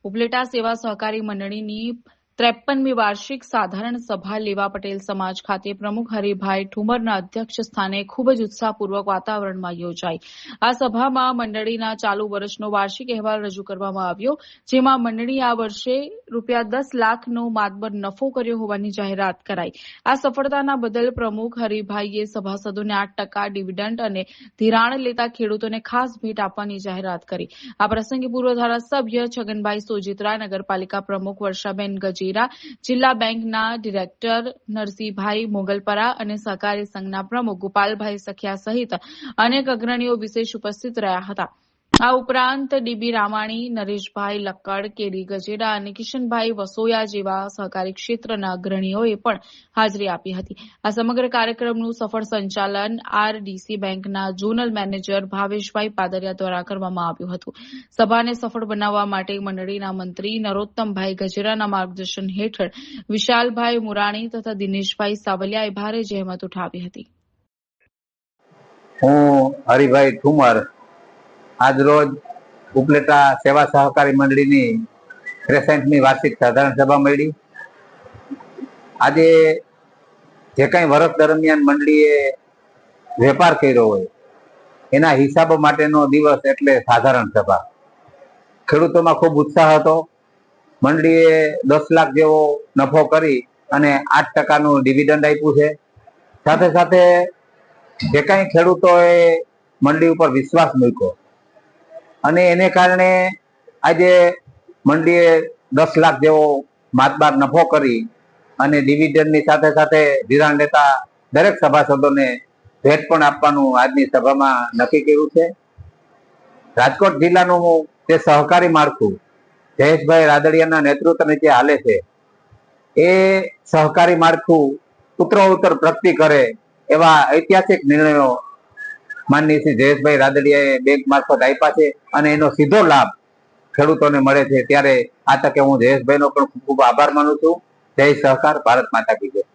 ઉપલેટા સેવા સહકારી મંડળીની 53મી વાર્ષિક સાધારણ સભા લેવા પટેલ સમાજ ખાતે પ્રમુખ હરિભાઈ ઠુમરના અધ્યક્ષ સ્થાને ખૂબ જ ઉત્સાહપૂર્વક વાતાવરણમાં યોજાઈ। આ સભામાં મંડળીના ચાલુ વર્ષનો વાર્ષિક અહેવાલ રજૂ કરવામાં આવ્યો, જેમાં મંડળી આ વર્ષે ₹10 લાખનો માતબર નફો કર્યો હોવાની જાહેરાત કરાઈ। આ સફળતાના બદલ પ્રમુખ હરિભાઈએ સભાસદોને 8% ડિવિડન્ડ અને ધિરાણ લેતા ખેડૂતોને ખાસ ભેટ આપવાની જાહેરાત કરી। આ પ્રસંગે પૂર્વ ધારાસભ્ય છગનભાઈ સોજિત્રા, નગરપાલિકા પ્રમુખ વર્ષાબેન ગજેરા, જિલ્લા બેંકના ડિરેક્ટર નરસિંહભાઈ મોગલપરા અને સહકારી સંઘના પ્રમુખ ગોપાલભાઈ સખિયા સહિત અનેક અગ્રણીઓ વિશેષ ઉપસ્થિત રહ્યા હતા। આ ઉપરાંત ડીબી રામાણી, નરેશભાઈ લક્કડ, કેડી ગજેરા અને કિશનભાઈ વસોયા જેવા સહકારી ક્ષેત્રના અગ્રણીઓએ પણ હાજરી આપી હતી। આ સમગ્ર કાર્યક્રમનું સફળ સંચાલન આરડીસી બેંકના ઝોનલ મેનેજર ભાવેશભાઈ પાદરિયા દ્વારા કરવામાં આવ્યું હતું। સભાને સફળ બનાવવા માટે મંડળીના મંત્રી નરોત્તમભાઈ ગજેરાના માર્ગદર્શન હેઠળ વિશાલભાઈ મુરાણી તથા દિનેશભાઈ સાવલિયાએ ભારે જહેમત ઉઠાવી હતી। હું હરિભાઈ ઠુમર આજરોજ ઉપલેટા સેવા સહકારી મંડળીની 63મી વાર્ષિક સાધારણ સભા મળી। આજે જે કંઈ વર્ષ દરમિયાન મંડળીએ વેપાર કર્યો હોય એના હિસાબો માટેનો દિવસ એટલે સાધારણ સભા। ખેડૂતોમાં ખૂબ ઉત્સાહ હતો। મંડળીએ 10 લાખ જેવો નફો કરી અને 8%નું ડિવિડન્ડ આપ્યું છે। સાથે સાથે જે કંઈ ખેડૂતોએ મંડળી ઉપર વિશ્વાસ મૂક્યો અને એને કારણે આજે મંડળીએ 10 લાખ જેવો માતબાર નફો કરી અને ડિવિડન્ડની સાથે સાથે ધિરાણ લેતા દરેક સભાસદોને ભેટ પણ આપવાનું આજની સભામાં નક્કી કર્યું છે। રાજકોટ જિલ્લાનું જે સહકારી માળખું જયેશભાઈ રાદડિયાના નેતૃત્વ નીચે હાલે છે, એ સહકારી માળખું ઉત્તરોત્તર પ્રગતિ કરે એવા ઐતિહાસિક નિર્ણયો માનનીય શ્રી જયેશભાઈ રાદડિયાએ બેંક મારફત આપ્યા છે અને એનો સીધો લાભ ખેડૂતોને મળે છે। ત્યારે આ તકે હું જયેશભાઈનો પણ ખૂબ ખૂબ આભાર માનું છું। જય સહકાર, ભારત માતા કી જય।